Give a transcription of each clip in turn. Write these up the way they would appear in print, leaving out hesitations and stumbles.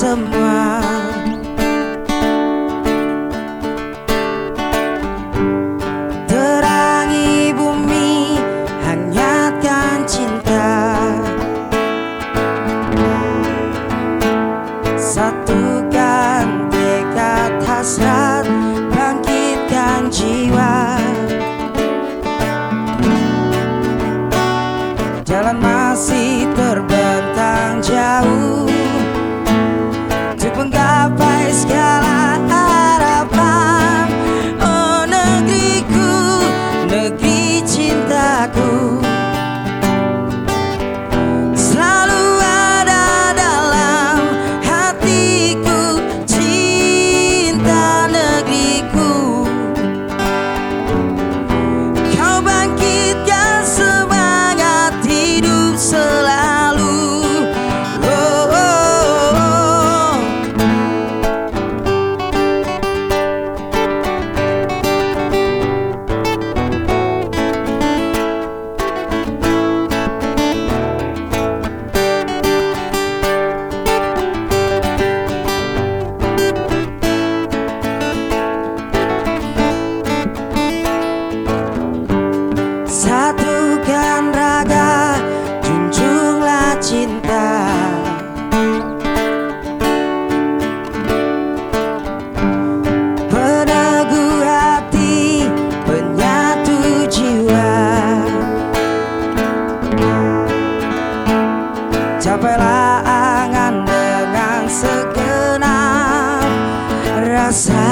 semua. Terangi bumi, hangatkan cinta. Satukan tekad hasrat, bangkitkan jiwa. Jalan masih terbentang jauh untuk menggapai segala harapan. Oh negeriku, negeri cintaku, selalu ada dalam hatiku. Cinta negeriku, kau bangkitkan semangat hidup selalu. Oh, oh, oh. Satukan raga, junjunglah cinta. Peneguh hati, penyatu jiwa. Capailah angan dengan segenap rasa,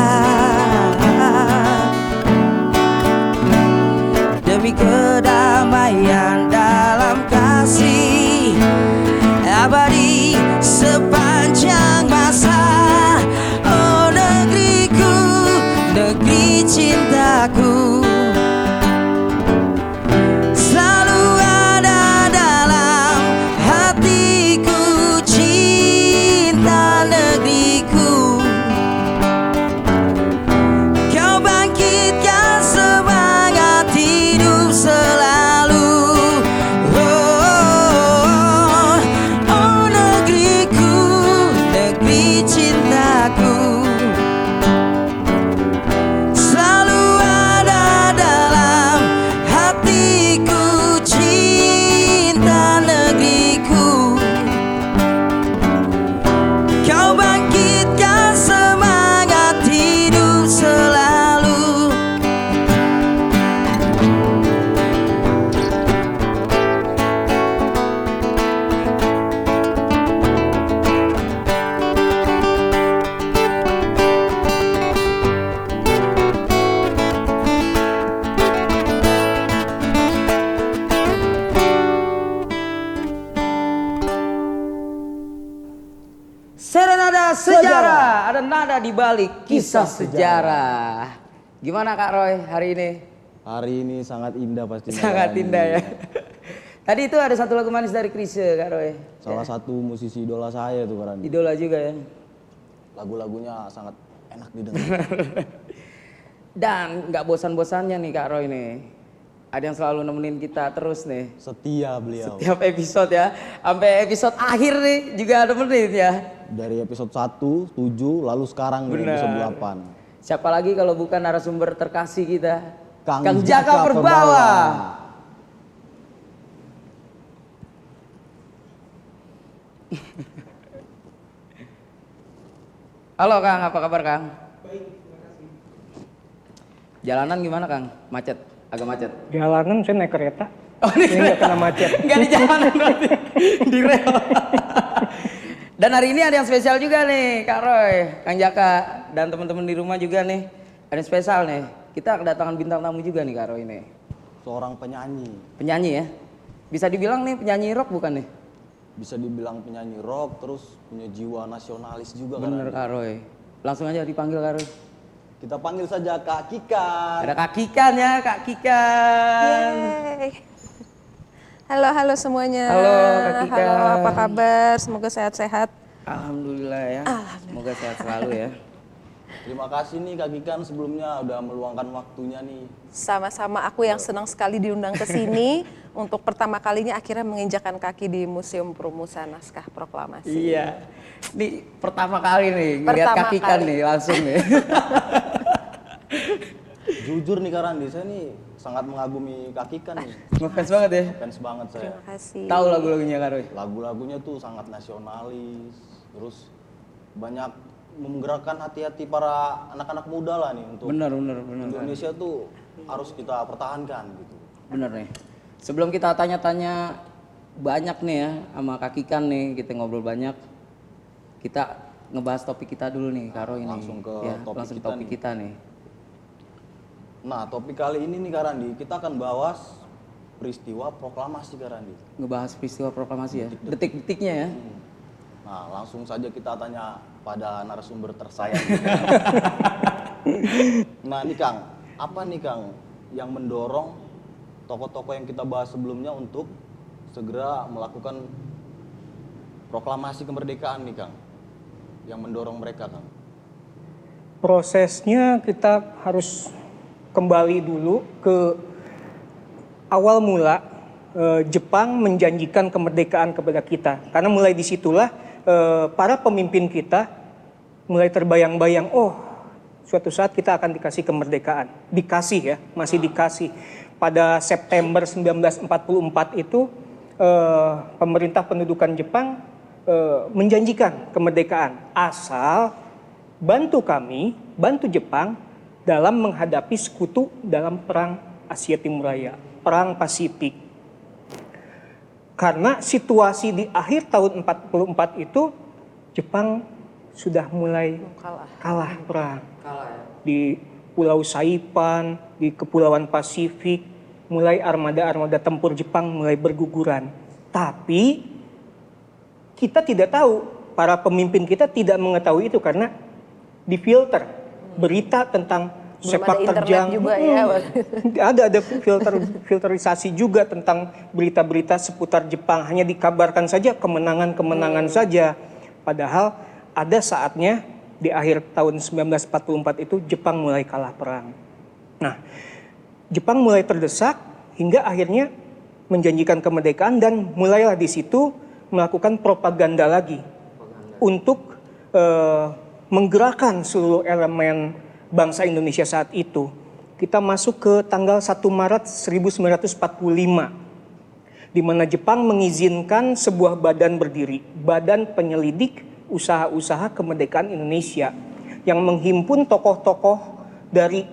demi kedamaian dalam kasih abadi sepanjang masa. Oh negeriku, negeri cintaku, selalu ada dalam hatiku. Cinta negeriku, kau bangkitkan semangat hidup selalu. Oh, oh, oh, oh negeriku, negeri cintaku, selalu ada dalam hatiku. Cinta negeriku, kau bangkitkan semangat hidup selalu. Serenada sejarah, ada nada di balik kisah sejarah. Gimana Kak Roy hari ini? Hari ini sangat indah pastinya. Sangat indah ya. Tadi itu ada satu lagu manis dari Chrisye Kak Roy. Salah satu musisi idola saya tuh Kak Randi. Idola juga ya. Lagu-lagunya sangat enak didengar. Dan nggak bosan-bosannya nih Kak Roy nih. Ada yang selalu nemenin kita terus nih. Setia beliau. Tiap episode ya. Sampai episode akhir nih juga nemenin ya. Dari episode 1, 7, lalu sekarang di episode 8. Siapa lagi kalau bukan narasumber terkasih kita? Kang Jaka Perbawa. Halo Kang, apa kabar Kang? Baik, terima kasih. Jalanan gimana Kang? Macet? Agak macet? Jalanan saya naik kereta. Oh ini Ini nggak kena macet. Nggak di jalanan berarti, di rel. Dan hari ini ada yang spesial juga nih Kak Roy, Kang Jaka, dan teman-teman di rumah juga nih. Ada yang spesial nih, kita kedatangan bintang tamu juga nih Kak Roy nih. Seorang penyanyi. Penyanyi ya? Bisa dibilang nih penyanyi rock bukan nih? Bisa dibilang penyanyi rock, terus punya jiwa nasionalis juga kan. Bener Kak Roy. Langsung aja dipanggil Kak Roy. Kita panggil saja Kak Kikan. Ada Kak Kikan ya, Kak Kikan. Yeay. Halo semuanya. Halo Kak Kikan. Halo, apa kabar? Semoga sehat-sehat. Alhamdulillah ya. Semoga sehat selalu ya. Terima kasih nih Kak Kikan sebelumnya udah meluangkan waktunya nih. Sama-sama, aku yang senang sekali diundang ke sini untuk pertama kalinya akhirnya menginjakan kaki di Museum Perumusan Naskah Proklamasi. Iya. Ini pertama kali nih ngeliat Pertama Kak Kikan kali. nih langsung nih. Jujur nih Kak Randi, saya nih sangat mengagumi Kak Kikan nih. Ngefans banget ya. Fans banget saya. Terima kasih. Tahu lagu-lagunya Kak Roy? Lagu-lagunya tuh sangat nasionalis, terus banyak menggerakkan hati-hati para anak-anak muda lah nih untuk Bener. Indonesia tuh harus kita pertahankan gitu. Bener nih. Sebelum kita tanya-tanya banyak nih ya sama Kak Kikan nih, kita ngobrol banyak. Kita ngebahas topik kita dulu nih, Kak Roy ini. Langsung ke topik langsung kita topik nih. kita nih. Nah, topik kali ini nih Kak Randi, kita akan bahas peristiwa proklamasi Kak Randi. Ngebahas peristiwa proklamasi ya. Detik-detiknya ya. Nah, langsung saja kita tanya pada narasumber tersayang kita. Nah, nih Kang, apa nih Kang yang mendorong tokoh-tokoh yang kita bahas sebelumnya untuk segera melakukan proklamasi kemerdekaan nih Kang? Yang mendorong mereka Kang? Prosesnya kita harus kembali dulu ke awal mula Jepang menjanjikan kemerdekaan kepada kita. Karena mulai disitulah para pemimpin kita mulai terbayang-bayang, oh suatu saat kita akan dikasih kemerdekaan. Dikasih ya, masih dikasih. Pada September 1944 itu pemerintah pendudukan Jepang menjanjikan kemerdekaan. Asal bantu kami, bantu Jepang dalam menghadapi sekutu dalam perang Asia Timur Raya, perang Pasifik. Karena situasi di akhir tahun 44 itu Jepang sudah mulai kalah perang. Di Pulau Saipan, di Kepulauan Pasifik, mulai armada-armada tempur Jepang mulai berguguran. Tapi kita tidak tahu, para pemimpin kita tidak mengetahui itu karena difilter berita tentang Belum sepak ada internet terjang juga ya. ada filterisasi juga tentang berita-berita seputar Jepang, hanya dikabarkan saja kemenangan saja, padahal ada saatnya di akhir tahun 1944 itu Jepang mulai kalah perang. Nah, Jepang mulai terdesak hingga akhirnya menjanjikan kemerdekaan dan mulailah di situ melakukan propaganda lagi untuk menggerakkan seluruh elemen bangsa Indonesia saat itu. Kita masuk ke tanggal 1 Maret 1945, di mana Jepang mengizinkan sebuah badan berdiri, Badan Penyelidik Usaha-Usaha Kemerdekaan Indonesia, yang menghimpun tokoh-tokoh dari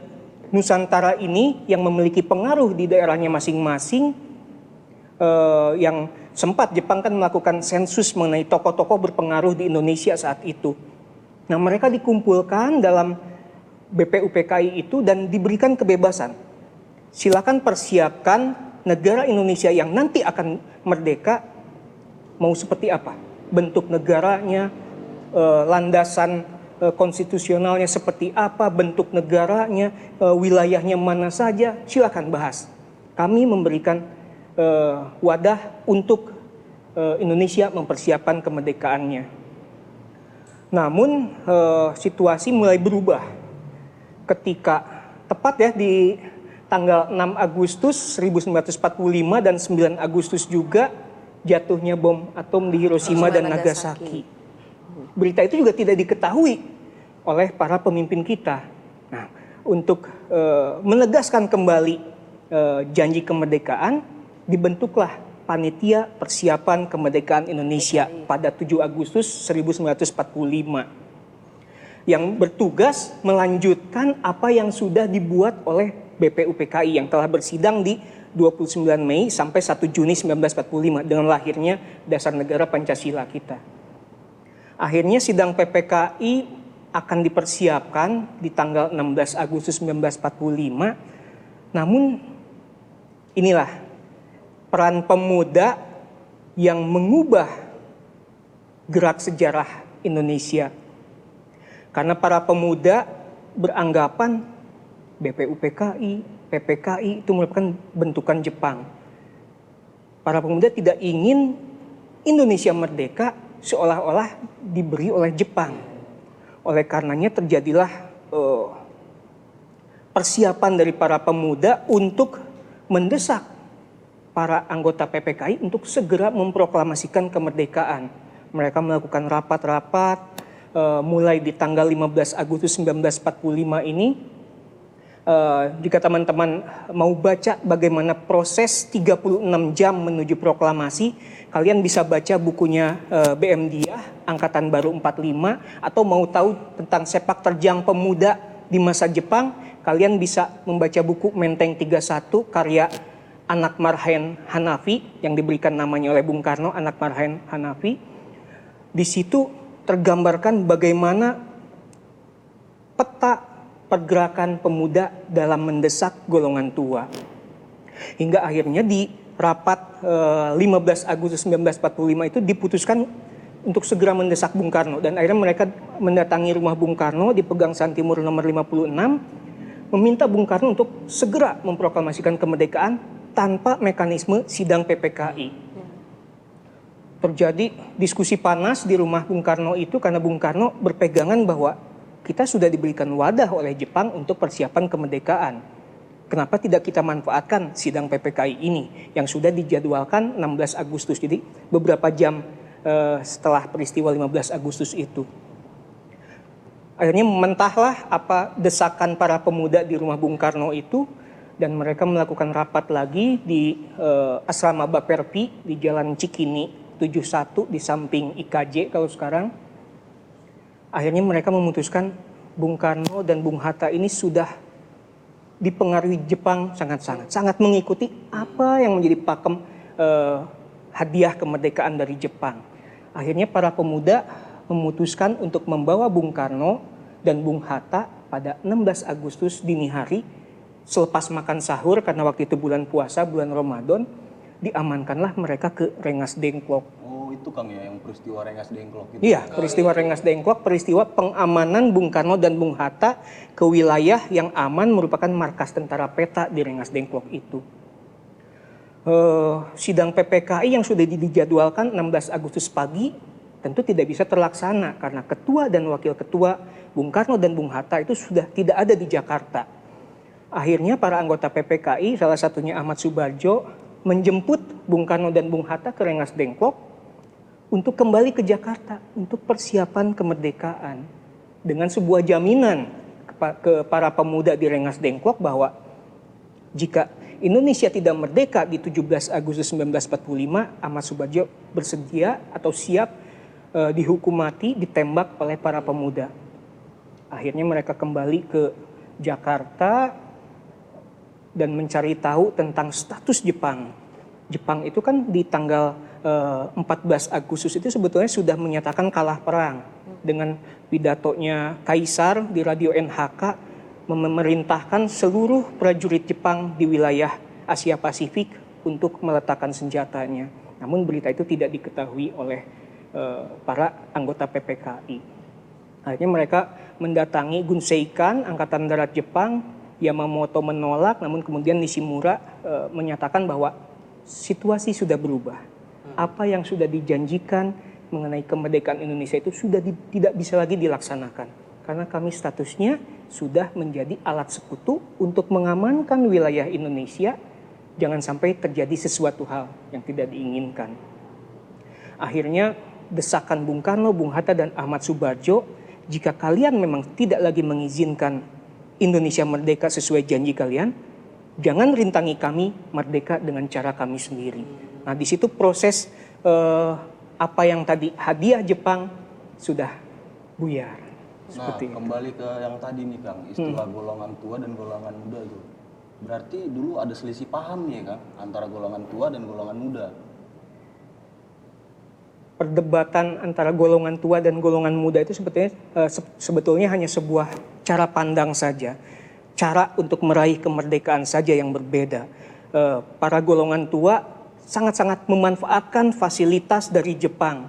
Nusantara ini yang memiliki pengaruh di daerahnya masing-masing, yang sempat Jepang kan melakukan sensus mengenai tokoh-tokoh berpengaruh di Indonesia saat itu. Nah, mereka dikumpulkan dalam BPUPKI itu dan diberikan kebebasan. Silakan persiapkan negara Indonesia yang nanti akan merdeka mau seperti apa. Bentuk negaranya, landasan konstitusionalnya seperti apa, bentuk negaranya, wilayahnya mana saja, silakan bahas. Kami memberikan wadah untuk Indonesia mempersiapkan kemerdekaannya. Namun situasi mulai berubah ketika tepat ya di tanggal 6 Agustus 1945 dan 9 Agustus juga jatuhnya bom atom di Hiroshima dan Nagasaki. Berita itu juga tidak diketahui oleh para pemimpin kita. Nah, untuk menegaskan kembali janji kemerdekaan, dibentuklah Panitia Persiapan Kemerdekaan Indonesia pada 7 Agustus 1945. Yang bertugas melanjutkan apa yang sudah dibuat oleh BPUPKI yang telah bersidang di 29 Mei sampai 1 Juni 1945 dengan lahirnya Dasar Negara Pancasila kita. Akhirnya sidang PPKI akan dipersiapkan di tanggal 16 Agustus 1945. Namun inilah peran pemuda yang mengubah gerak sejarah Indonesia. Karena para pemuda beranggapan BPUPKI, PPKI itu merupakan bentukan Jepang. Para pemuda tidak ingin Indonesia merdeka seolah-olah diberi oleh Jepang. Oleh karenanya terjadilah persiapan dari para pemuda untuk mendesak para anggota PPKI untuk segera memproklamasikan kemerdekaan. Mereka melakukan rapat-rapat mulai di tanggal 15 Agustus 1945 ini. Jika teman-teman mau baca bagaimana proses 36 jam menuju proklamasi, kalian bisa baca bukunya BM Diah, Angkatan Baru 45, atau mau tahu tentang sepak terjang pemuda di masa Jepang, kalian bisa membaca buku Menteng 31 karya Anak Marhaen Hanafi yang diberikan namanya oleh Bung Karno, Anak Marhaen Hanafi. Di situ tergambarkan bagaimana peta pergerakan pemuda dalam mendesak golongan tua. Hingga akhirnya di rapat 15 Agustus 1945 itu diputuskan untuk segera mendesak Bung Karno. Dan akhirnya mereka mendatangi rumah Bung Karno di Pegangsaan Timur nomor 56, meminta Bung Karno untuk segera memproklamasikan kemerdekaan tanpa mekanisme sidang PPKI. Terjadi diskusi panas di rumah Bung Karno itu karena Bung Karno berpegangan bahwa kita sudah diberikan wadah oleh Jepang untuk persiapan kemerdekaan. Kenapa tidak kita manfaatkan sidang PPKI ini yang sudah dijadwalkan 16 Agustus, jadi beberapa jam setelah peristiwa 15 Agustus itu. Akhirnya mentahlah apa desakan para pemuda di rumah Bung Karno itu, dan mereka melakukan rapat lagi di Asrama Baperpi di Jalan Cikini 71 di samping IKJ kalau sekarang. Akhirnya mereka memutuskan Bung Karno dan Bung Hatta ini sudah dipengaruhi Jepang sangat mengikuti apa yang menjadi pakem hadiah kemerdekaan dari Jepang. Akhirnya para pemuda memutuskan untuk membawa Bung Karno dan Bung Hatta pada 16 Agustus dini hari selepas makan sahur, karena waktu itu bulan puasa, bulan Ramadan, diamankanlah mereka ke Rengas Dengklok. Oh, itu Kang ya yang peristiwa Rengas Dengklok itu. Iya, peristiwa Rengas Dengklok, peristiwa pengamanan Bung Karno dan Bung Hatta ke wilayah yang aman merupakan markas tentara peta di Rengas Dengklok itu. Sidang PPKI yang sudah dijadwalkan 16 Agustus pagi tentu tidak bisa terlaksana karena ketua dan wakil ketua Bung Karno dan Bung Hatta itu sudah tidak ada di Jakarta. Akhirnya para anggota PPKI, salah satunya Ahmad Subarjo, menjemput Bung Karno dan Bung Hatta ke Rengas Dengklok untuk kembali ke Jakarta untuk persiapan kemerdekaan dengan sebuah jaminan ke para pemuda di Rengas Dengklok bahwa jika Indonesia tidak merdeka di 17 Agustus 1945, Ahmad Subarjo bersedia atau siap dihukum mati, ditembak oleh para pemuda. Akhirnya mereka kembali ke Jakarta dan mencari tahu tentang status Jepang. Jepang itu kan di tanggal 14 Agustus itu sebetulnya sudah menyatakan kalah perang dengan pidatonya Kaisar di radio NHK memerintahkan seluruh prajurit Jepang di wilayah Asia Pasifik untuk meletakkan senjatanya. Namun berita itu tidak diketahui oleh para anggota PPKI. Akhirnya mereka mendatangi Gunseikan, Angkatan Darat Jepang. Yamamoto menolak, namun kemudian Nishimura menyatakan bahwa situasi sudah berubah. Apa yang sudah dijanjikan mengenai kemerdekaan Indonesia itu sudah tidak bisa lagi dilaksanakan. Karena kami statusnya sudah menjadi alat sekutu untuk mengamankan wilayah Indonesia, jangan sampai terjadi sesuatu hal yang tidak diinginkan. Akhirnya desakan Bung Karno, Bung Hatta, dan Ahmad Subarjo, jika kalian memang tidak lagi mengizinkan Indonesia merdeka sesuai janji kalian, jangan rintangi kami merdeka dengan cara kami sendiri. Nah, di situ proses apa yang tadi hadiah Jepang sudah buyar. Nah, kembali ke yang tadi nih Kang, istilah golongan tua dan golongan muda itu. Berarti dulu ada selisih paham ya Kang antara golongan tua dan golongan muda. Perdebatan antara golongan tua dan golongan muda itu sebetulnya hanya sebuah cara pandang saja, cara untuk meraih kemerdekaan saja yang berbeda. Para golongan tua sangat-sangat memanfaatkan fasilitas dari Jepang.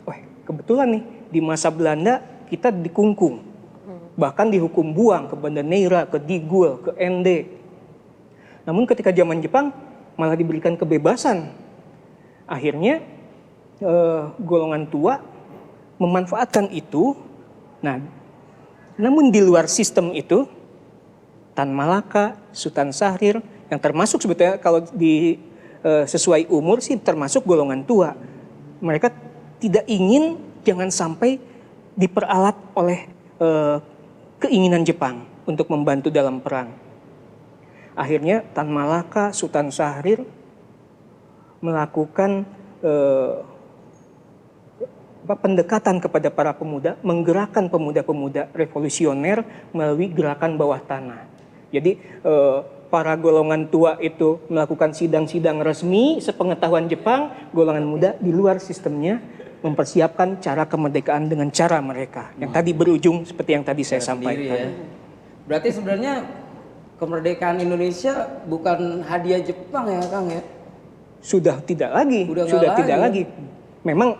Wah, kebetulan nih di masa Belanda kita dikungkung, bahkan dihukum buang ke Banda Neira, ke Digul, ke Ende. Namun ketika zaman Jepang malah diberikan kebebasan. Akhirnya golongan tua memanfaatkan itu. Nah, Namun di luar sistem itu, Tan Malaka, Sultan Syahrir, yang termasuk sebetulnya kalau sesuai umur sih termasuk golongan tua. Mereka tidak ingin jangan sampai diperalat oleh keinginan Jepang untuk membantu dalam perang. Akhirnya Tan Malaka, Sultan Syahrir melakukan pendekatan kepada para pemuda, menggerakkan pemuda-pemuda revolusioner melalui gerakan bawah tanah. Jadi para golongan tua itu melakukan sidang-sidang resmi sepengetahuan Jepang, golongan muda di luar sistemnya mempersiapkan cara kemerdekaan dengan cara mereka. Yang tadi berujung seperti yang tadi saya sampaikan. Ya. Berarti sebenarnya kemerdekaan Indonesia bukan hadiah Jepang ya Kang ya? Sudah tidak lagi. Sudah tidak lagi. Memang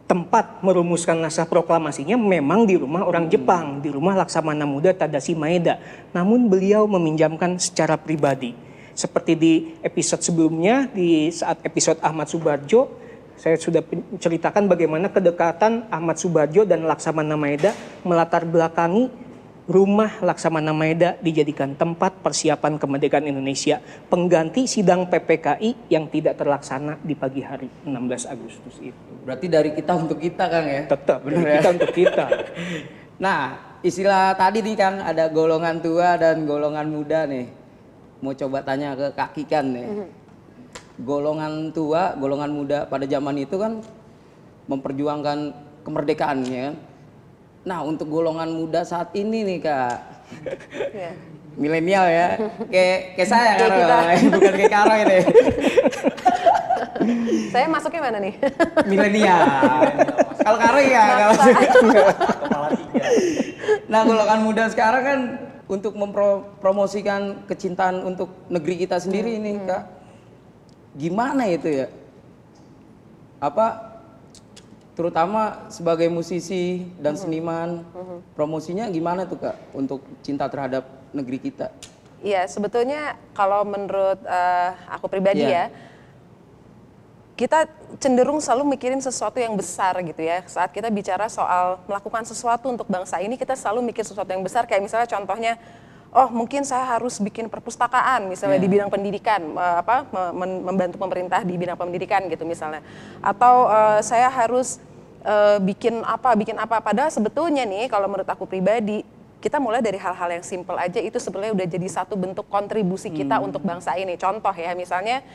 tempat merumuskan naskah proklamasinya memang di rumah orang Jepang, di rumah Laksamana Muda Tadashi Maeda. Namun beliau meminjamkan secara pribadi. Seperti di episode sebelumnya, di saat episode Ahmad Subarjo, saya sudah ceritakan bagaimana kedekatan Ahmad Subarjo dan Laksamana Maeda melatar belakangi rumah Laksamana Maeda dijadikan tempat persiapan kemerdekaan Indonesia, pengganti sidang PPKI yang tidak terlaksana di pagi hari 16 Agustus itu. Berarti dari kita untuk kita Kang ya? Tetap, dari kita untuk kita. Nah, istilah tadi nih Kang, ada golongan tua dan golongan muda nih. Mau coba tanya ke Kak Kikan nih. Golongan tua, golongan muda pada zaman itu kan memperjuangkan kemerdekaan ya kan? Nah, untuk golongan muda saat ini nih Kak, milenial ya, kayak saya Karo, bukan kayak Karo ini. Saya masuknya mana nih? Milenial. Kalau Karo ya, kalau Kepala tiga. nah golongan muda sekarang kan untuk mempromosikan kecintaan untuk negeri kita sendiri ini Kak, gimana itu ya? Terutama sebagai musisi dan seniman, promosinya gimana tuh Kak untuk cinta terhadap negeri kita? Iya, sebetulnya kalau menurut aku pribadi ya, kita cenderung selalu mikirin sesuatu yang besar gitu ya. Saat kita bicara soal melakukan sesuatu untuk bangsa ini, kita selalu mikir sesuatu yang besar. Kayak misalnya contohnya, oh mungkin saya harus bikin perpustakaan misalnya di bidang pendidikan, membantu pemerintah di bidang pendidikan gitu misalnya. Atau saya harus bikin apa. Padahal sebetulnya nih kalau menurut aku pribadi, kita mulai dari hal-hal yang simple aja itu sebenarnya udah jadi satu bentuk kontribusi kita untuk bangsa ini. Contoh ya, misalnya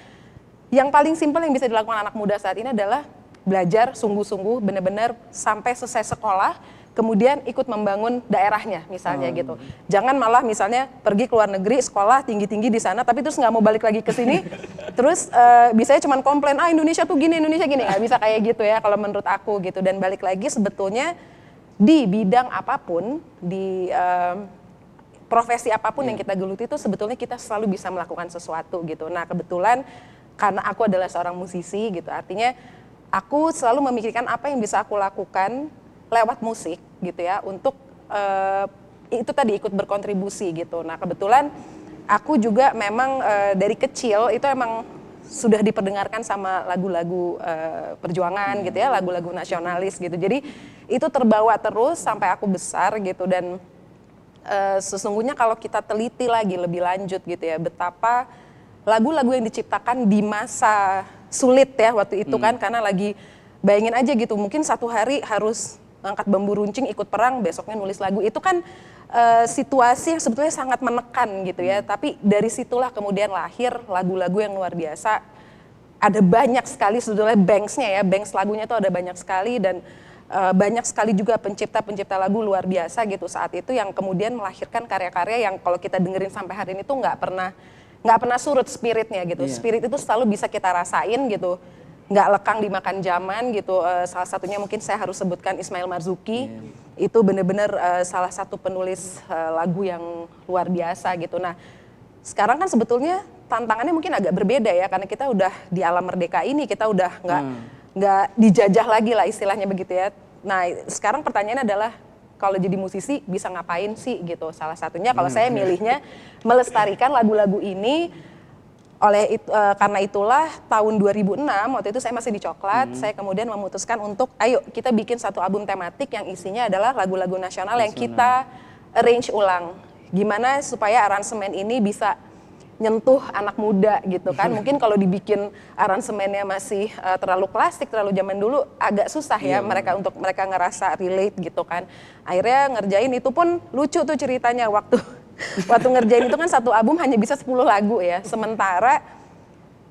yang paling simpel yang bisa dilakukan anak muda saat ini adalah belajar sungguh-sungguh benar-benar sampai selesai sekolah, kemudian ikut membangun daerahnya misalnya gitu. Jangan malah misalnya pergi ke luar negeri, sekolah tinggi-tinggi di sana, tapi terus nggak mau balik lagi ke sini, terus bisanya cuma komplain, Indonesia tuh gini, nggak bisa kayak gitu ya kalau menurut aku gitu. Dan balik lagi sebetulnya di bidang apapun, di profesi apapun yang kita geluti itu sebetulnya kita selalu bisa melakukan sesuatu gitu. Nah kebetulan karena aku adalah seorang musisi gitu, artinya aku selalu memikirkan apa yang bisa aku lakukan lewat musik gitu ya untuk itu tadi ikut berkontribusi gitu. Nah kebetulan aku juga memang dari kecil itu emang sudah diperdengarkan sama lagu-lagu perjuangan gitu ya, lagu-lagu nasionalis gitu. Jadi itu terbawa terus sampai aku besar gitu. Dan sesungguhnya kalau kita teliti lagi lebih lanjut gitu ya, betapa lagu-lagu yang diciptakan di masa sulit ya waktu itu kan, karena lagi bayangin aja gitu, mungkin satu hari harus angkat bambu runcing ikut perang, besoknya nulis lagu, itu kan situasi yang sebetulnya sangat menekan gitu ya. Tapi dari situlah kemudian lahir lagu-lagu yang luar biasa. Ada banyak sekali sebetulnya banks-nya ya, banks lagunya itu ada banyak sekali, dan banyak sekali juga pencipta-pencipta lagu luar biasa gitu saat itu yang kemudian melahirkan karya-karya yang kalau kita dengerin sampai hari ini tuh nggak pernah surut spiritnya gitu. Spirit itu selalu bisa kita rasain gitu, nggak lekang dimakan zaman gitu. Salah satunya mungkin saya harus sebutkan Ismail Marzuki. Itu benar-benar salah satu penulis lagu yang luar biasa gitu. Nah sekarang kan sebetulnya tantangannya mungkin agak berbeda ya, karena kita udah di alam merdeka ini, kita udah nggak dijajah lagi lah istilahnya begitu ya. Nah sekarang pertanyaannya adalah, kalau jadi musisi bisa ngapain sih gitu. Salah satunya kalau saya milihnya melestarikan lagu-lagu ini Karena itulah tahun 2006 waktu itu saya masih di Coklat, saya kemudian memutuskan untuk ayo kita bikin satu album tematik yang isinya adalah lagu-lagu nasional yang kita arrange ulang. Gimana supaya aransemen ini bisa nyentuh anak muda gitu kan. Mungkin kalau dibikin aransemennya masih terlalu klasik, terlalu zaman dulu agak susah ya untuk mereka ngerasa relate gitu kan. Akhirnya ngerjain itu pun lucu tuh ceritanya waktu ngerjain itu kan satu album hanya bisa 10 lagu ya. Sementara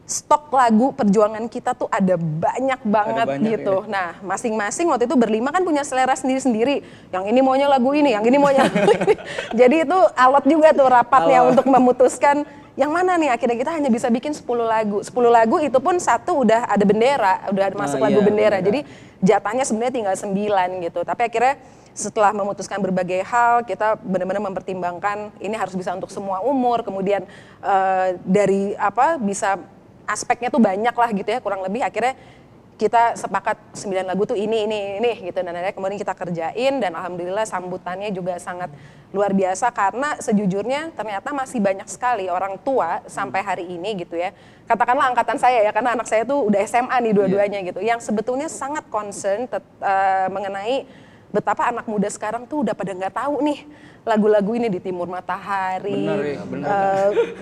stok lagu perjuangan kita tuh ada banyak banget gitu. Nah, masing-masing waktu itu berlima kan punya selera sendiri-sendiri. Yang ini maunya lagu ini, yang ini maunya lagu ini. Jadi itu alot juga tuh rapatnya untuk memutuskan yang mana nih. Akhirnya kita hanya bisa bikin 10 lagu. 10 lagu itu pun satu udah ada bendera, udah masuk lagu bendera. Jadi jatahnya sebenarnya tinggal 9 gitu. Tapi akhirnya setelah memutuskan berbagai hal, kita benar-benar mempertimbangkan ini harus bisa untuk semua umur, kemudian dari bisa aspeknya tuh banyak lah gitu ya, kurang lebih akhirnya kita sepakat 9 lagu tuh ini gitu, dan akhirnya kemudian kita kerjain dan alhamdulillah sambutannya juga sangat luar biasa karena sejujurnya ternyata masih banyak sekali orang tua sampai hari ini gitu ya, katakanlah angkatan saya ya, karena anak saya tuh udah SMA nih dua-duanya gitu, yang sebetulnya sangat concern mengenai betapa anak muda sekarang tuh udah pada nggak tahu nih lagu-lagu ini di Timur Matahari,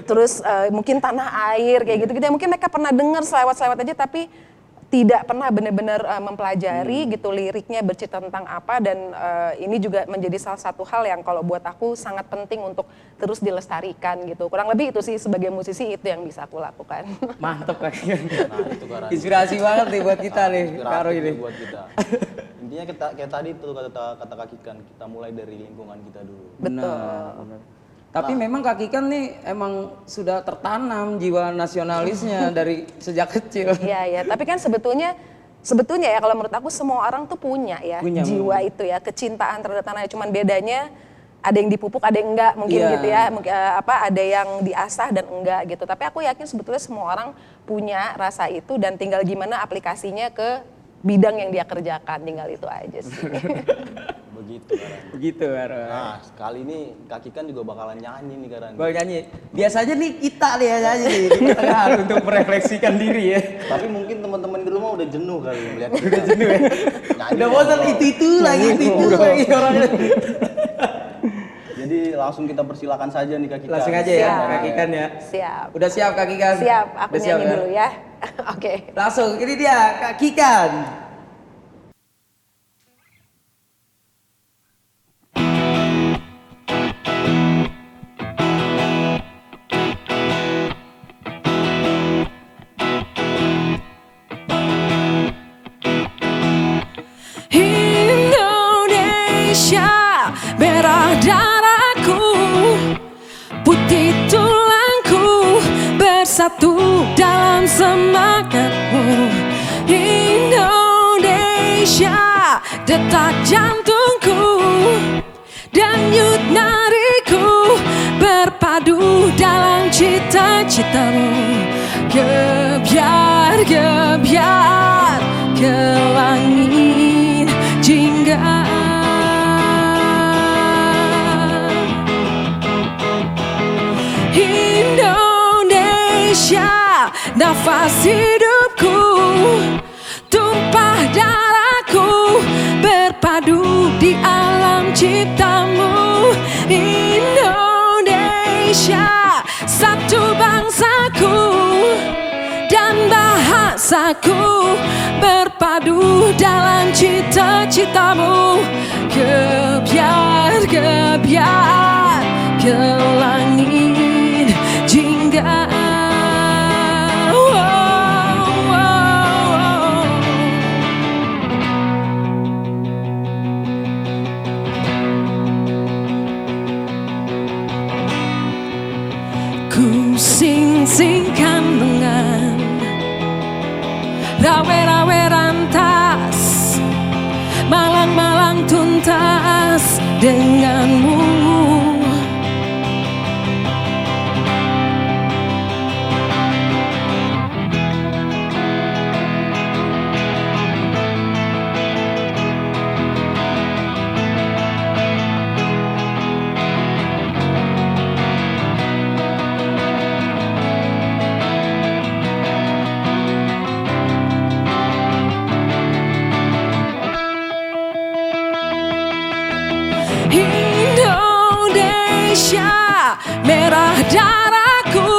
terus mungkin Tanah Air kayak gitu-gitu. Mungkin mereka pernah dengar selewat-selewat aja tapi tidak pernah benar-benar mempelajari gitu liriknya bercerita tentang apa, dan ini juga menjadi salah satu hal yang kalau buat aku sangat penting untuk terus dilestarikan gitu. Kurang lebih itu sih sebagai musisi itu yang bisa aku lakukan. Mantep Kak. Nah, itu Kak Rani. Inspirasi banget nih buat kita nih, Karo Inspiratif ini. buat kita. Intinya kita kayak tadi tuh kata Kak Kikan, kita mulai dari lingkungan kita dulu. Betul. Tapi memang Kak Kikan nih emang sudah tertanam jiwa nasionalisnya dari sejak kecil. Iya, tapi kan sebetulnya ya kalau menurut aku semua orang tuh punya jiwa itu ya, kecintaan terhadap tanah. Cuman bedanya ada yang dipupuk, ada yang enggak mungkin gitu ya. Ada yang diasah dan enggak gitu. Tapi aku yakin sebetulnya semua orang punya rasa itu dan tinggal gimana aplikasinya ke bidang yang dia kerjakan, tinggal itu aja sih. Begitu Kak Rani. Karo. Nah, kali ini Kak Kikan juga bakalan nyanyi nih Kak Rani. Bakal nyanyi. Biasanya nih kita nih ya nyanyi nih di tengah untuk merefleksikan diri ya. Tapi mungkin teman-teman di rumah udah jenuh kali melihat kita. Udah jenuh ya. Nyanyi Udah bosan itu lagi lagi orangnya. Jadi langsung kita persilakan saja nih Kak Kikan. Langsung aja ya Kak Kikan ya. Siap. Udah siap Kak Kikan? Siap, aku Udah siap, nyanyi kan? dulu ya. Oke. Langsung, ini dia Kak Kikan. Indonesia, merah darahku, putih tulangku, bersatu dalam semangatmu. Indonesia, detak jantungku, denyut nadiku, berpadu dalam cita-citamu. Gebiar-gebiar ke langit jingga. Indonesia, nafas hidupku, tumpah darahku, berpadu di alam ciptamu. Indonesia, satu bangsaku dan bahasaku, berpadu dalam cita-citamu. Gebiar-gebiar ke langit jingga. Ku sing-singkan dengan rawe-rawe rantas, malang-malang tuntas denganmu. Indonesia, merah darahku,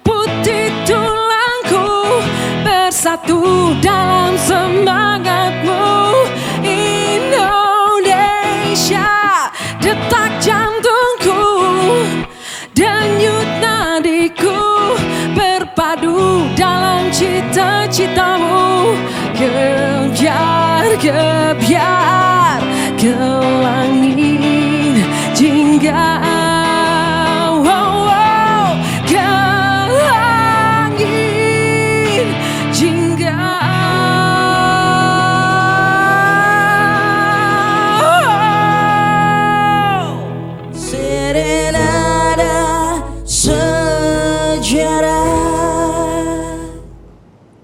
putih tulangku, bersatu dalam semangatmu. Indonesia, detak jantungku, denyut nadiku, berpadu dalam cita-citamu. Gebiar ke langit jingga, ke langit jingga. Serenada sejarah.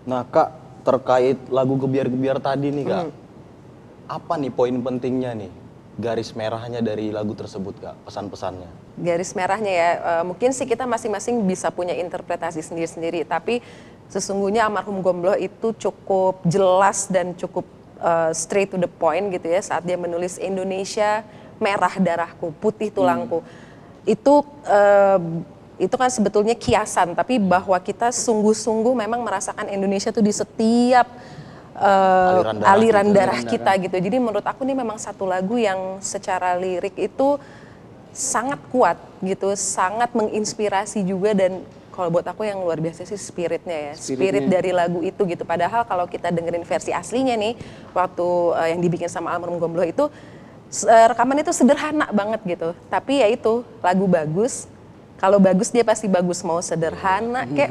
Nah Kak, terkait lagu Gebiar-Gebiar tadi nih Kak, apa nih poin pentingnya nih, garis merahnya dari lagu tersebut Kak, pesan-pesannya? Garis merahnya ya, mungkin sih kita masing-masing bisa punya interpretasi sendiri-sendiri, tapi sesungguhnya almarhum Gombloh itu cukup jelas dan cukup straight to the point gitu ya, saat dia menulis Indonesia merah darahku, putih tulangku. Itu kan sebetulnya kiasan, tapi bahwa kita sungguh-sungguh memang merasakan Indonesia tuh di setiap aliran darah kita gitu. Jadi menurut aku ini memang satu lagu yang secara lirik itu sangat kuat gitu, sangat menginspirasi juga, dan kalau buat aku yang luar biasa sih spiritnya ya, spirit dari lagu itu gitu. Padahal kalau kita dengerin versi aslinya nih, waktu yang dibikin sama almarhum Gombloh itu rekaman itu sederhana banget gitu. Tapi ya itu lagu bagus. Kalau bagus dia pasti bagus, mau sederhana kayak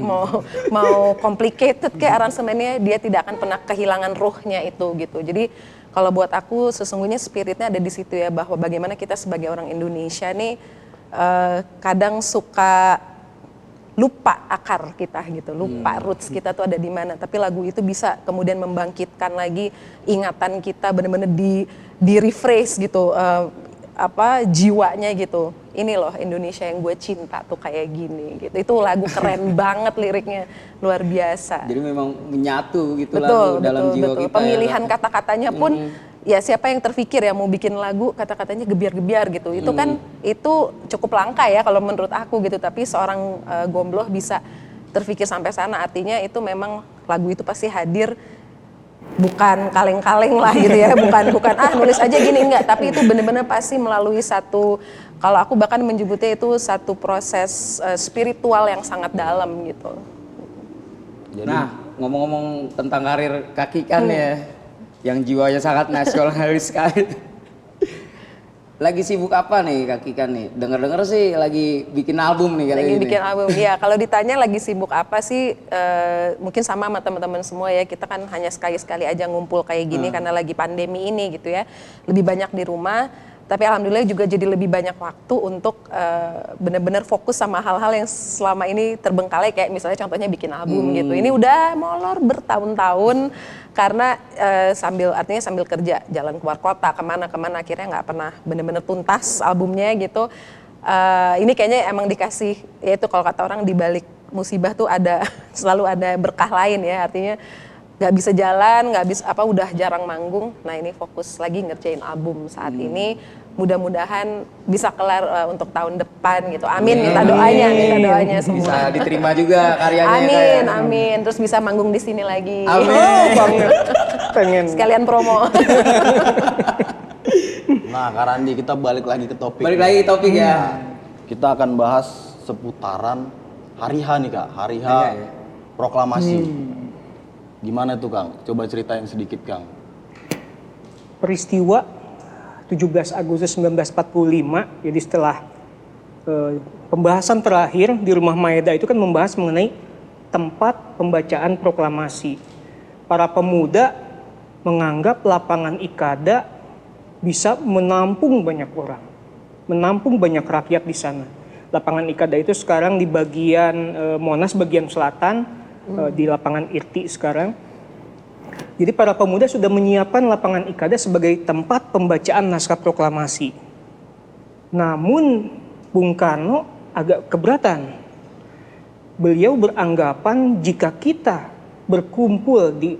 mau complicated kayak aransemennya, dia tidak akan pernah kehilangan ruhnya itu gitu. Jadi kalau buat aku sesungguhnya spiritnya ada di situ ya, bahwa bagaimana kita sebagai orang Indonesia nih kadang suka lupa akar kita gitu, lupa roots kita tuh ada di mana. Tapi lagu itu bisa kemudian membangkitkan lagi ingatan kita, benar-benar di rephrase gitu. Jiwanya gitu, ini loh Indonesia yang gue cinta tuh kayak gini gitu. Itu lagu keren banget, liriknya luar biasa. Jadi memang menyatu gitu lagu dalam jiwa kita. Pemilihan ya. kata-katanya pun ya siapa yang terpikir ya mau bikin lagu kata-katanya gebiar-gebiar gitu. Itu kan itu cukup langka ya kalau menurut aku gitu. Tapi seorang Gombloh bisa terpikir sampai sana, artinya itu memang lagu itu pasti hadir bukan kaleng-kaleng lah gitu ya, bukan nulis aja gini, enggak, tapi itu benar-benar pasti melalui satu, kalau aku bahkan menyebutnya itu satu proses spiritual yang sangat dalam gitu. Nah, ngomong-ngomong tentang karir Kak Kikan ya, yang jiwanya sangat nasionalis sekali. Lagi sibuk apa nih Kak Kikan nih? Dengar-dengar sih lagi bikin album nih kali ini. Lagi bikin album, ya. Kalau ditanya lagi sibuk apa sih, mungkin sama teman-teman semua ya. Kita kan hanya sekali-sekali aja ngumpul kayak gini karena lagi pandemi ini gitu ya. Lebih banyak di rumah, tapi alhamdulillah juga jadi lebih banyak waktu untuk benar-benar fokus sama hal-hal yang selama ini terbengkalai, kayak misalnya contohnya bikin album gitu. Ini udah molor bertahun-tahun karena sambil kerja, jalan keluar kota, kemana-kemana, akhirnya nggak pernah benar-benar tuntas albumnya gitu. Ini kayaknya emang dikasih, ya itu kalau kata orang di balik musibah tuh ada selalu ada berkah lain ya, artinya nggak bisa jalan, udah jarang manggung. Nah ini fokus lagi ngerjain album saat ini. Mudah-mudahan bisa kelar untuk tahun depan gitu. Amin, minta doanya semua. Bisa diterima juga karyanya. Amin, amin. Terus bisa manggung di sini lagi. Amin. Pengen. Sekalian promo. Nah Kak Randi, kita balik lagi ke topik. Balik lagi topik ya. Kita akan bahas seputaran Hari H nih Kak, Hari H ya. Proklamasi. Gimana tuh Kang? Coba ceritain sedikit Kang. Peristiwa 17 Agustus 1945, jadi setelah pembahasan terakhir di Rumah Maeda itu kan membahas mengenai tempat pembacaan proklamasi. Para pemuda menganggap lapangan Ikada bisa menampung banyak orang, menampung banyak rakyat di sana. Lapangan Ikada itu sekarang di bagian Monas bagian selatan, di lapangan Irti sekarang. Jadi para pemuda sudah menyiapkan lapangan Ikada sebagai tempat pembacaan naskah proklamasi. Namun Bung Karno agak keberatan. Beliau beranggapan jika kita berkumpul di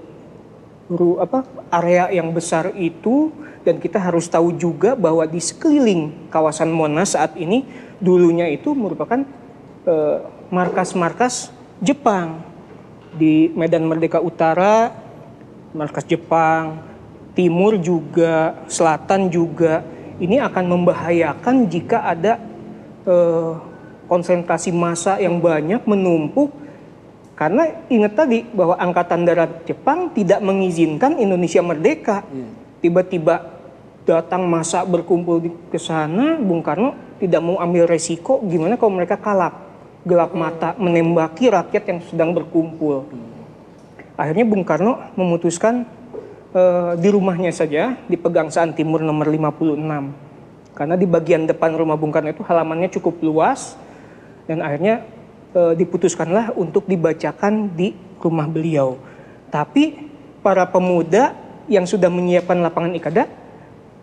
area yang besar itu Dan kita harus tahu juga bahwa di sekeliling kawasan Monas saat ini dulunya itu merupakan markas-markas Jepang. Di Medan Merdeka Utara, markas Jepang, timur juga, selatan juga. Ini akan membahayakan jika ada konsentrasi massa yang banyak menumpuk. Karena ingat tadi bahwa Angkatan Darat Jepang tidak mengizinkan Indonesia merdeka. Tiba-tiba datang massa berkumpul ke sana, Bung Karno tidak mau ambil resiko, gimana kalau mereka gelap mata menembaki rakyat yang sedang berkumpul. Akhirnya Bung Karno memutuskan di rumahnya saja, di Pegangsaan Timur nomor 56. Karena di bagian depan rumah Bung Karno itu halamannya cukup luas, dan akhirnya diputuskanlah untuk dibacakan di rumah beliau. Tapi para pemuda yang sudah menyiapkan lapangan Ikada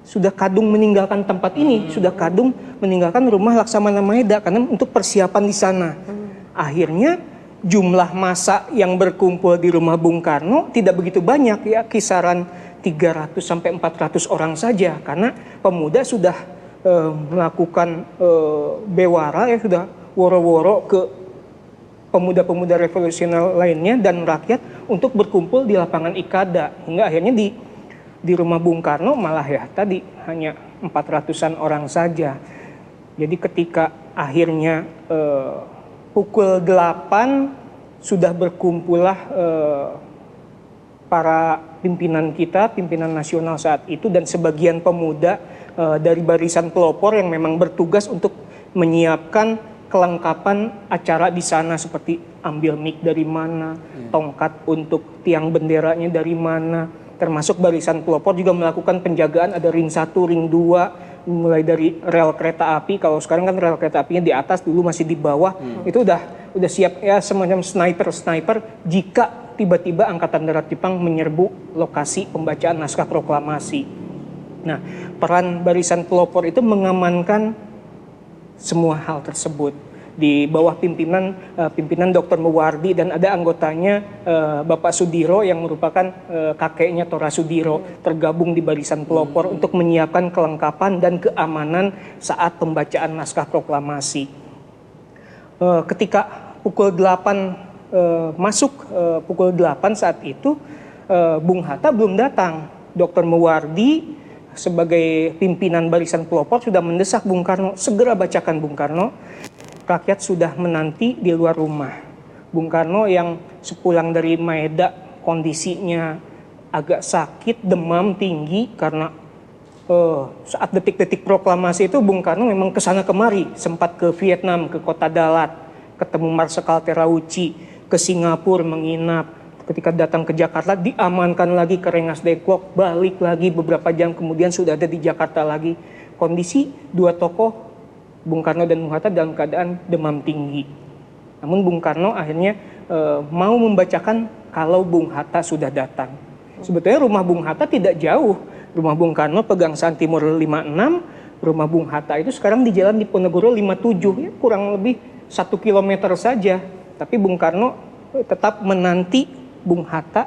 sudah kadung meninggalkan tempat ini, sudah kadung meninggalkan rumah Laksamana Maeda karena untuk persiapan di sana. Akhirnya jumlah massa yang berkumpul di rumah Bung Karno tidak begitu banyak, ya kisaran 300 sampai 400 orang saja, karena pemuda sudah melakukan bewara, ya sudah woro-woro ke pemuda-pemuda revolusioner lainnya dan rakyat untuk berkumpul di lapangan Ikada. Hingga akhirnya di rumah Bung Karno malah ya tadi hanya 400-an orang saja. Jadi ketika akhirnya pukul 8 sudah berkumpullah para pimpinan kita, pimpinan nasional saat itu, dan sebagian pemuda dari barisan pelopor yang memang bertugas untuk menyiapkan kelengkapan acara di sana, seperti ambil mic dari mana, tongkat untuk tiang benderanya dari mana, termasuk barisan pelopor juga melakukan penjagaan, ada ring 1, ring 2, mulai dari rel kereta api. Kalau sekarang kan rel kereta apinya di atas, dulu masih di bawah. Itu udah siap ya, semacam sniper jika tiba-tiba Angkatan Darat Jepang menyerbu lokasi pembacaan naskah proklamasi. Nah, peran barisan pelopor itu mengamankan semua hal tersebut di bawah pimpinan Dr. Muwardi, dan ada anggotanya Bapak Sudiro yang merupakan kakeknya Tora Sudiro, tergabung di barisan pelopor untuk menyiapkan kelengkapan dan keamanan saat pembacaan naskah proklamasi. Ketika pukul 8 pukul 8 saat itu Bung Hatta belum datang. Dr. Muwardi sebagai pimpinan barisan pelopor sudah mendesak Bung Karno, segera bacakan Bung Karno. Rakyat sudah menanti di luar rumah. Bung Karno yang sepulang dari Maeda kondisinya agak sakit, demam tinggi karena saat detik-detik proklamasi itu Bung Karno memang kesana kemari, sempat ke Vietnam, ke kota Dalat, ketemu Marsekal Terauchi, ke Singapura menginap. Ketika datang ke Jakarta diamankan lagi ke Rengas Dengklok, balik lagi beberapa jam kemudian sudah ada di Jakarta lagi. Kondisi dua tokoh Bung Karno dan Bung Hatta dalam keadaan demam tinggi. Namun Bung Karno akhirnya mau membacakan kalau Bung Hatta sudah datang. Sebetulnya rumah Bung Hatta tidak jauh. Rumah Bung Karno Pegangsaan Timur 56, rumah Bung Hatta itu sekarang di Jalan Diponegoro 57, ya, kurang lebih 1 kilometer saja. Tapi Bung Karno tetap menanti Bung Hatta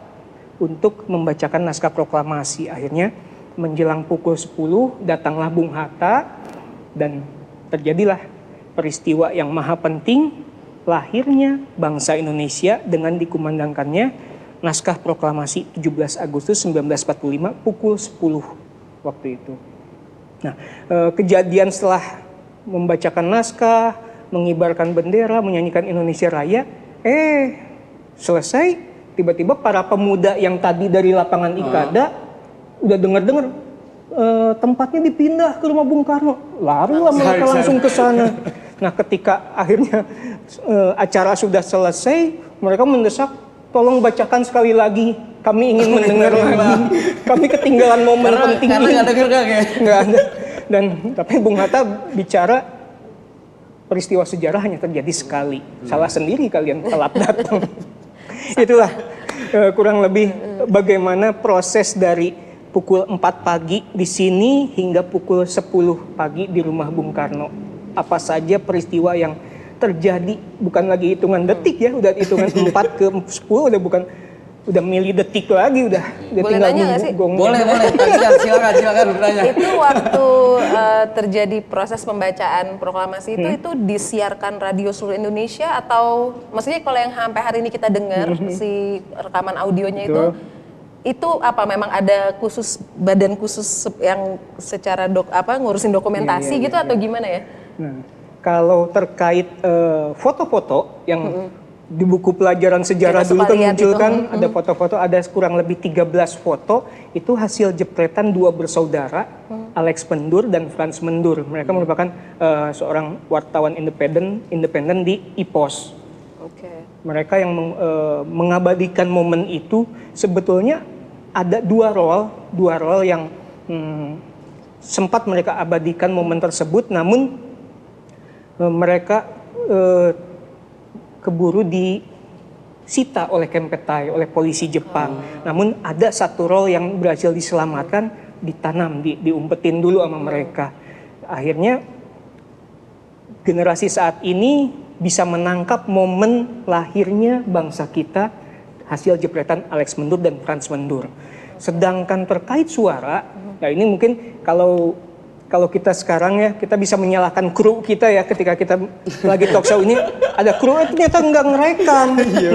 untuk membacakan naskah proklamasi. Akhirnya menjelang pukul 10 datanglah Bung Hatta dan terjadilah peristiwa yang maha penting, lahirnya bangsa Indonesia dengan dikumandangkannya naskah proklamasi 17 Agustus 1945 pukul 10 waktu itu. Nah, kejadian setelah membacakan naskah, mengibarkan bendera, menyanyikan Indonesia Raya, selesai, tiba-tiba para pemuda yang tadi dari lapangan Ikada udah dengar-dengar tempatnya dipindah ke rumah Bung Karno. Larilah mereka langsung ke sana. Nah, ketika akhirnya acara sudah selesai, mereka mendesak, tolong bacakan sekali lagi. Kami ingin mendengar lagi. Kami ketinggalan momen penting ini. Karena nggak denger kan ya? Nggak ada. Tapi Bung Hatta bicara peristiwa sejarah hanya terjadi sekali. Salah sendiri kalian telat datang. Itulah kurang lebih bagaimana proses dari pukul 4 pagi di sini hingga pukul 10 pagi di rumah Bung Karno. Apa saja peristiwa yang terjadi, bukan lagi hitungan detik ya, udah hitungan 4 ke 10 udah bukan udah milih detik lagi udah Boleh tinggal nanya nggak nunggu sih? gongnya. Boleh, silakan bertanya. Itu waktu terjadi proses pembacaan proklamasi itu disiarkan radio seluruh Indonesia atau maksudnya kalau yang sampai hari ini kita dengar si rekaman audionya itu apa memang ada badan khusus yang secara ngurusin dokumentasi gitu atau gimana ya? Nah, kalau terkait foto-foto yang di buku pelajaran sejarah Kita dulu suka kan lihat muncul itu. kan ada foto-foto, ada kurang lebih 13 foto itu hasil jepretan dua bersaudara Alex Mendur dan Frans Mendur. Mereka merupakan seorang wartawan independen di IPOS. Oke. Mereka yang mengabadikan momen itu sebetulnya ada dua role yang sempat mereka abadikan momen tersebut, namun mereka keburu disita oleh Kempeitai, oleh polisi Jepang. Namun ada satu role yang berhasil diselamatkan, ditanam, diumpetin dulu sama mereka. Akhirnya generasi saat ini bisa menangkap momen lahirnya bangsa kita hasil jepretan Alex Mendur dan Frans Mendur. Sedangkan terkait suara, nah ini mungkin kalau kita sekarang ya, kita bisa menyalahkan kru kita ya ketika kita lagi talk show ini, ada kru ternyata nggak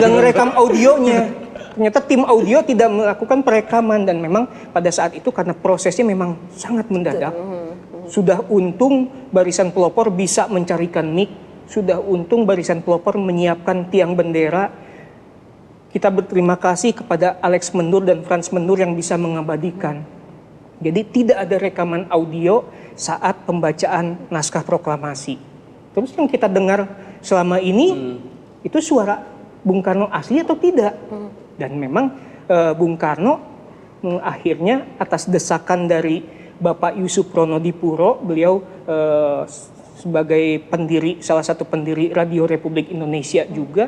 ngerekam audionya. Ternyata tim audio tidak melakukan perekaman dan memang pada saat itu karena prosesnya memang sangat mendadak. Sudah untung barisan pelopor bisa mencarikan mic, sudah untung barisan pelopor menyiapkan tiang bendera. Kita berterima kasih kepada Alex Mendur dan Frans Mendur yang bisa mengabadikan. Jadi tidak ada rekaman audio saat pembacaan naskah proklamasi. Terus yang kita dengar selama ini itu suara Bung Karno asli atau tidak? Dan memang Bung Karno akhirnya atas desakan dari Bapak Yusuf Pronodipuro, beliau sebagai salah satu pendiri Radio Republik Indonesia juga,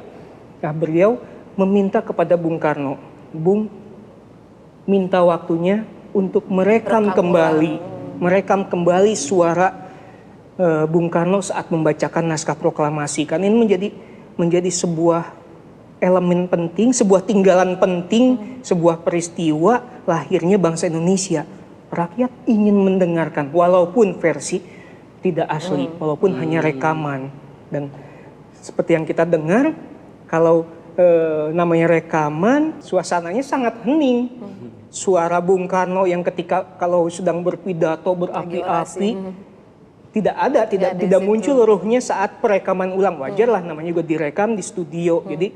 nah beliau meminta kepada Bung Karno, Bung minta waktunya untuk merekam kembali suara Bung Karno saat membacakan naskah proklamasi. Kan ini menjadi sebuah elemen penting, sebuah tinggalan penting, sebuah peristiwa lahirnya bangsa Indonesia. Rakyat ingin mendengarkan walaupun versi tidak asli, walaupun hanya rekaman. Dan seperti yang kita dengar, kalau namanya rekaman, suasananya sangat hening. Suara Bung Karno yang ketika kalau sedang berpidato berapi-api tidak muncul ruhnya saat perekaman ulang. Wajar lah, namanya juga direkam di studio, jadi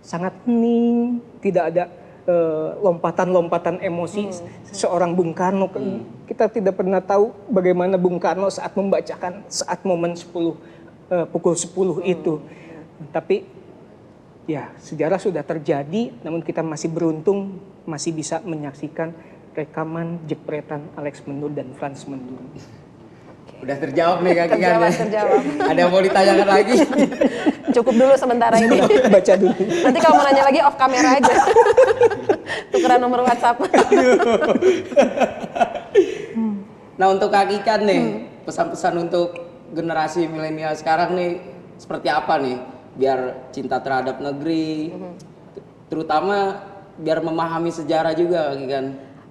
sangat hening, tidak ada lompatan-lompatan emosi seorang Bung Karno. Kita tidak pernah tahu bagaimana Bung Karno saat membacakan saat momen pukul 10 itu. Tapi ya, sejarah sudah terjadi, namun kita masih beruntung masih bisa menyaksikan rekaman jepretan Alex Mendur dan Frans Mendur. Udah terjawab nih Kaki kan? Terjawab. Ada yang mau ditanyakan lagi? Cukup dulu sementara ini. Baca dulu. Nanti kalau mau nanya lagi off kamera aja. Tukeran nomor WhatsApp. Nah untuk Kaki kan nih, pesan-pesan untuk generasi milenial sekarang nih seperti apa nih? Biar cinta terhadap negeri, terutama biar memahami sejarah juga Kaki kan?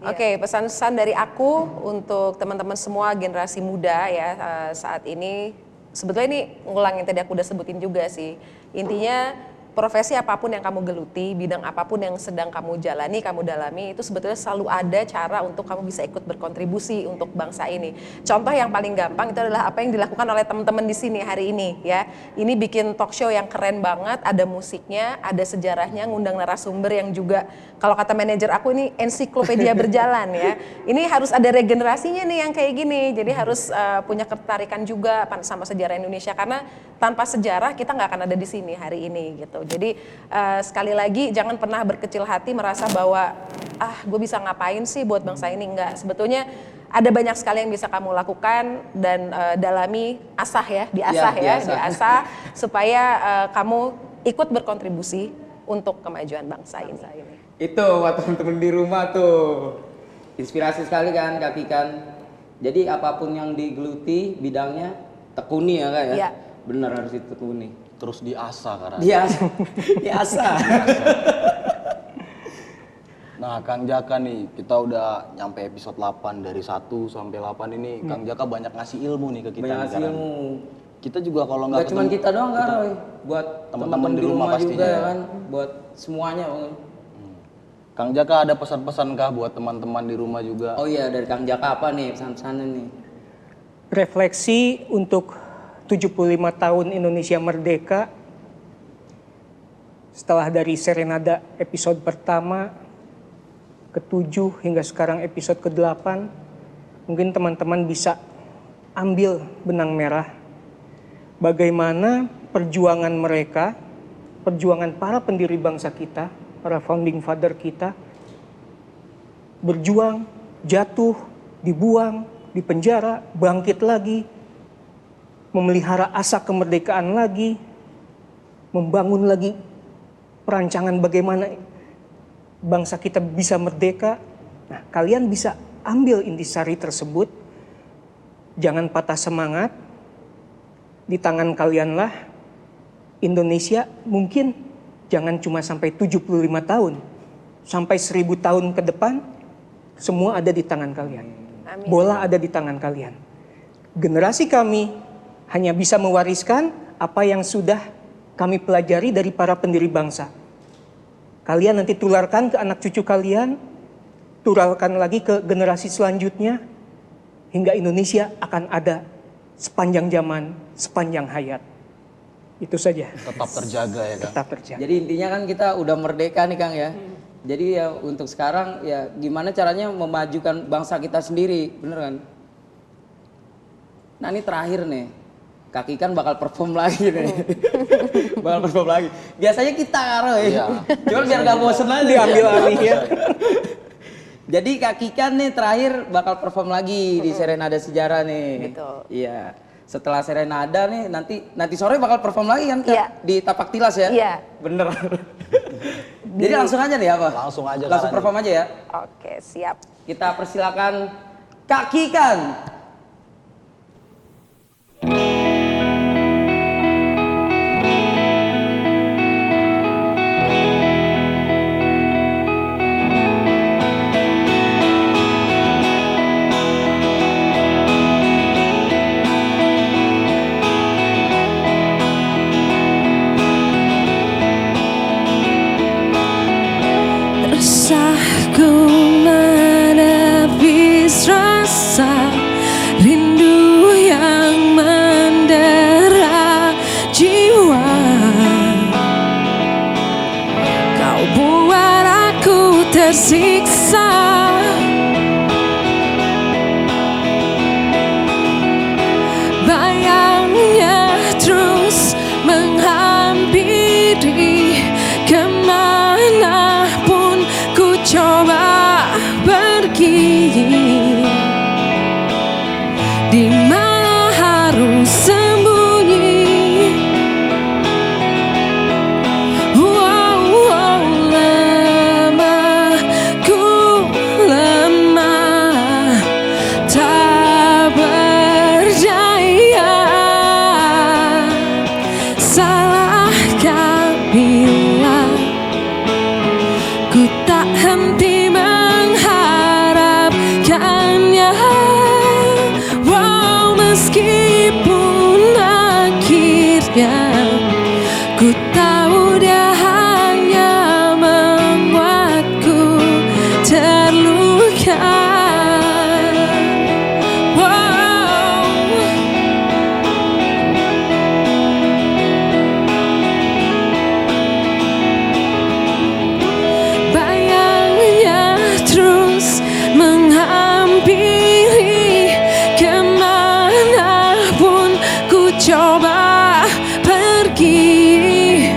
Oke, pesan-pesan dari aku untuk teman-teman semua generasi muda ya saat ini, sebetulnya ini ngulang yang tadi aku udah sebutin juga sih. Intinya profesi apapun yang kamu geluti, bidang apapun yang sedang kamu jalani, kamu dalami, itu sebetulnya selalu ada cara untuk kamu bisa ikut berkontribusi untuk bangsa ini. Contoh yang paling gampang itu adalah apa yang dilakukan oleh teman-teman di sini hari ini ya. Ini bikin talk show yang keren banget, ada musiknya, ada sejarahnya, ngundang narasumber yang juga kalau kata manajer aku ini ensiklopedia berjalan ya. Ini harus ada regenerasinya nih yang kayak gini. Jadi harus punya ketertarikan juga sama sejarah Indonesia, karena tanpa sejarah kita nggak akan ada di sini hari ini gitu. Jadi sekali lagi jangan pernah berkecil hati merasa bahwa gue bisa ngapain sih buat bangsa ini. Enggak, sebetulnya ada banyak sekali yang bisa kamu lakukan dan dalami, diasah supaya kamu ikut berkontribusi untuk kemajuan bangsa ini. Itu buat temen-temen di rumah tuh, inspirasi sekali kan Kaki kan. Jadi apapun yang digeluti bidangnya tekuni ya Kak ya. Iya. Bener harus ditekuni. Terus diasah karena Diasah. Nah, Kang Jaka nih, kita udah nyampe episode 8 dari 1 sampai 8 ini. Kang Jaka banyak ngasih ilmu nih ke kita. Banyak nih ngasih sekarang. ilmu. Kita juga kalau Nggak cuma kita doang kan, Roy. Buat teman-teman teman-teman di di rumah rumah pastinya juga ya. ya kan. Buat semuanya. Bang. Kang Jaka ada pesan-pesan kah buat teman-teman di rumah juga? Oh iya, dari Kang Jaka apa nih pesan-pesannya nih? Refleksi untuk 75 tahun Indonesia Merdeka. Setelah dari Serenada episode pertama, ke-7 hingga sekarang episode ke-8, mungkin teman-teman bisa ambil benang merah bagaimana perjuangan mereka, perjuangan para pendiri bangsa kita, para founding father kita, berjuang, jatuh, dibuang, dipenjara, bangkit lagi, memelihara asa kemerdekaan lagi, membangun lagi perancangan bagaimana bangsa kita bisa merdeka. Nah, kalian bisa ambil intisari tersebut, jangan patah semangat, di tangan kalianlah Indonesia mungkin jangan cuma sampai 75 tahun, sampai 1000 tahun ke depan, semua ada di tangan kalian. Amin. Bola ada di tangan kalian. Generasi kami hanya bisa mewariskan apa yang sudah kami pelajari dari para pendiri bangsa. Kalian nanti tularkan ke anak cucu kalian, turalkan lagi ke generasi selanjutnya, hingga Indonesia akan ada sepanjang zaman, sepanjang hayat. Itu saja. Tetap terjaga ya Kang. Tetap terjaga. Jadi intinya kan kita udah merdeka nih Kang ya. Jadi ya untuk sekarang ya gimana caranya memajukan bangsa kita sendiri, bener kan? Nah ini terakhir nih, Kaki kan bakal perform lagi nih. Bakal perform lagi. Biasanya kita karo ya. Iya. Cuman biar gak bosen aja. Diambil alih ya. Jadi Kaki kan nih terakhir bakal perform lagi di Serenada Sejarah nih. Betul. Iya. Setelah Serenada nih nanti sore bakal perform lagi kan Kak? Iya. Di Tapak Tilas ya? Iya. Bener. Jadi langsung aja nih apa? Langsung aja Langsung caranya. perform aja ya. Oke, siap. Kita persilakan Kaki kan. Resahku menepis rasa rindu yang mendera jiwa. Kau buat aku tersiksa. Bayangnya terus menghampiri, kemanapun ku coba pergi, di mana harus sembunyi. Lemah, ku lemah, tak berdaya. Salahkah bila ku tak henti mengharapkannya. Wow, meskipun akhirnya ku tahu dia hanya membuatku terluka. Wow. Bayangnya terus menghampiri, kemanapun ku coba pergi,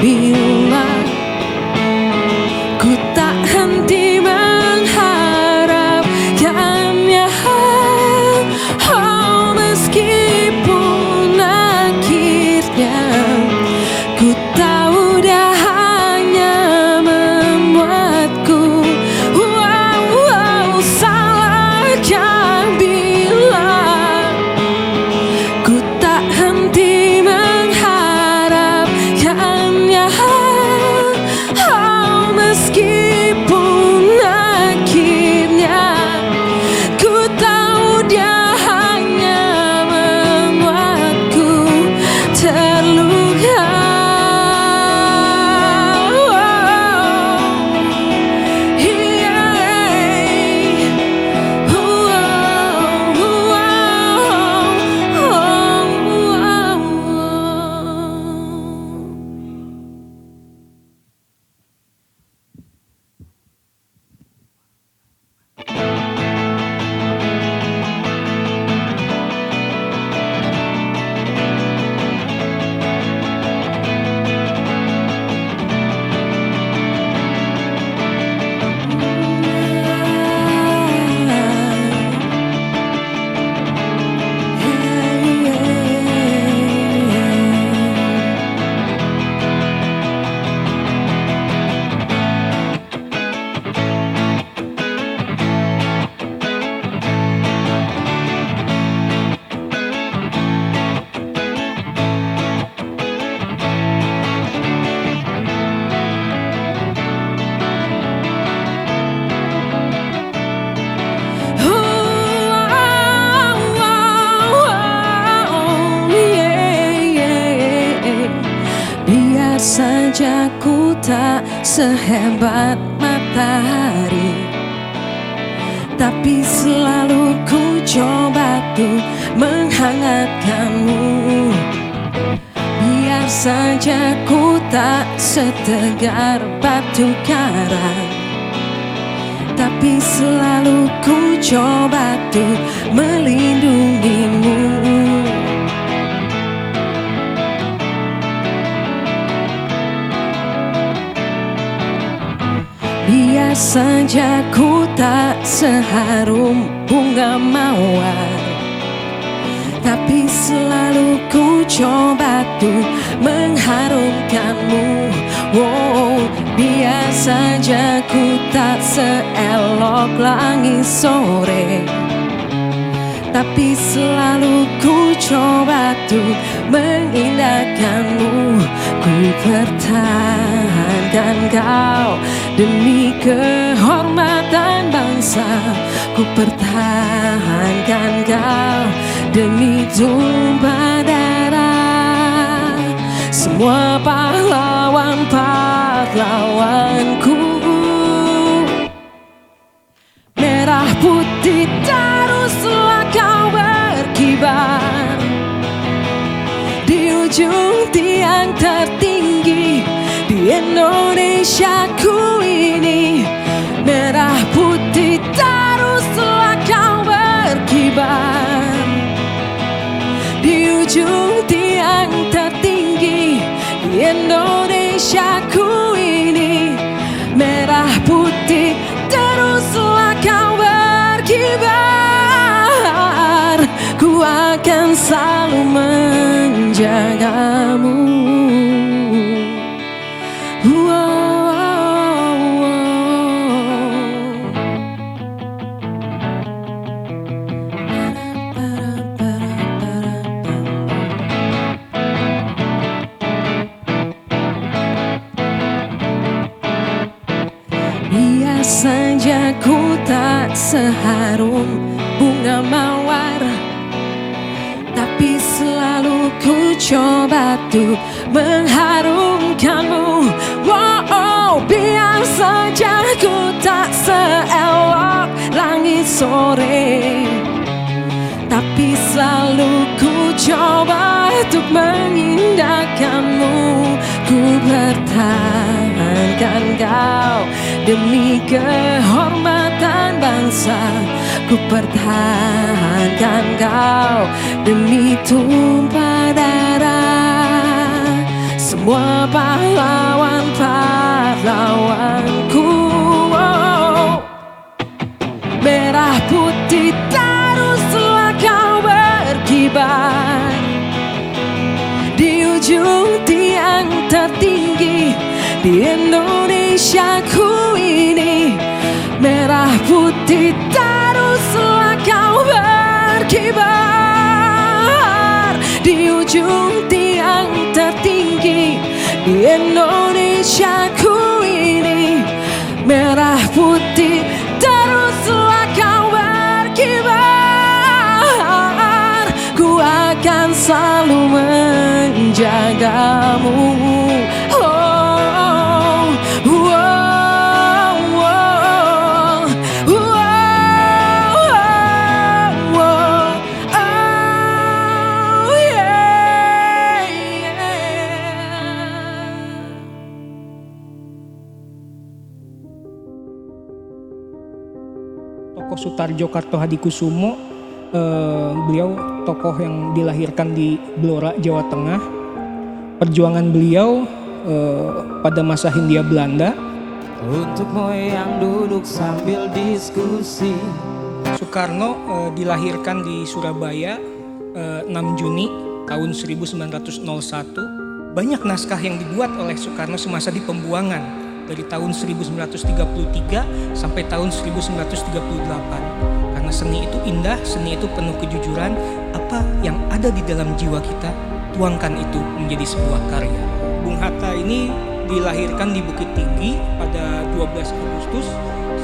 bila ku tak henti mengharapkannya. Oh, meskipun akhirnya ku tahu dia hanya membuatku salahkah bila ku tak henti mengharapkannya. Oh, meskipun akhirnya ku tahu dia hanya membuatku terluka. Biar saja ku tak sehebat matahari, tapi selalu ku coba tuh menghangatkanmu. Biar saja ku tak setegar batu karang, tapi selalu ku coba tuh melindungimu. Biar saja ku tak seharum bunga mawar, tapi selalu ku coba tuh mengharumkanmu. Wow, biar saja ku tak seelok langit sore, tapi selalu ku coba tuh mengindahkanmu. Ku pertahankan kau demi kehormatan bangsa. Ku pertahankan kau demi tumpah darah semua pahlawan-pahlawanku. Merah putih teruslah kau berkibar di ujung tiang tertinggi di Indonesiaku ini. Merah putih teruslah kau berkibar di ujung tiang tertinggi di Indonesiaku ini. Merah putih teruslah kau berkibar, ku akan selalu menjagamu. Biar saja ku tak seharum bunga mawar, tapi selalu ku coba tuh mengharumkanmu. Wow, biar saja ku tak seelok langit sore, tapi selalu ku coba untuk mengindahkanmu. Ku pertahankan kau demi kehormatan bangsa. Ku pertahankan kau demi tumpah darah semua pahlawan-pahlawanku. Merah putih teruslah kau berkibar di ujung tiang tertinggi di Indonesiaku ini. Merah putih teruslah kau berkibar di ujung tiang tertinggi di Indonesiaku ini. Merah putih teruslah kau berkibar, ku akan selalu menjagamu. Oh, oh, oh, oh, oh, oh, yeah, yeah. Tokoh Sutarjo Kartohadikusumo, beliau tokoh yang dilahirkan di Blora, Jawa Tengah. Perjuangan beliau pada masa Hindia Belanda. Untukmu yang duduk sambil diskusi. Soekarno dilahirkan di Surabaya 6 Juni tahun 1901. Banyak naskah yang dibuat oleh Soekarno semasa di pembuangan dari tahun 1933 sampai tahun 1938. Karena seni itu indah, seni itu penuh kejujuran. Apa yang ada di dalam jiwa kita, tuangkan itu menjadi sebuah karya. Bung Hatta ini dilahirkan di Bukit Tinggi pada 12 Agustus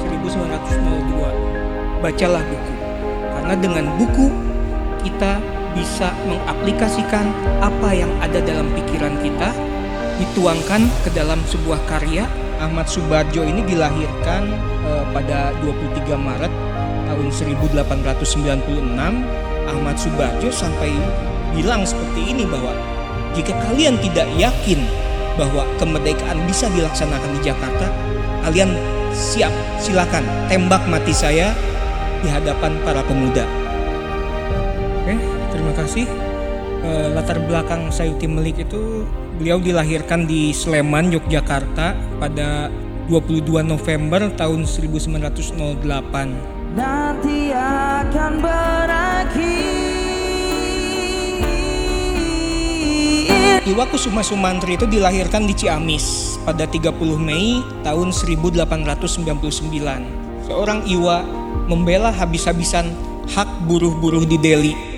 1902. Bacalah buku, karena dengan buku kita bisa mengaplikasikan apa yang ada dalam pikiran kita, dituangkan ke dalam sebuah karya. Ahmad Subarjo ini dilahirkan pada 23 Maret tahun 1896. Ahmad Subarjo sampai bilang seperti ini, bahwa jika kalian tidak yakin bahwa kemerdekaan bisa dilaksanakan di Jakarta, kalian siap, silakan tembak mati saya di hadapan para pemuda. Oke, terima kasih. Latar belakang Sayuti Melik itu, beliau dilahirkan di Sleman, Yogyakarta pada 22 November tahun 1908. Nanti akan berakhir. Iwa Kusuma Sumantri itu dilahirkan di Ciamis pada 30 Mei tahun 1899. Seorang Iwa membela habis-habisan hak buruh-buruh di Delhi.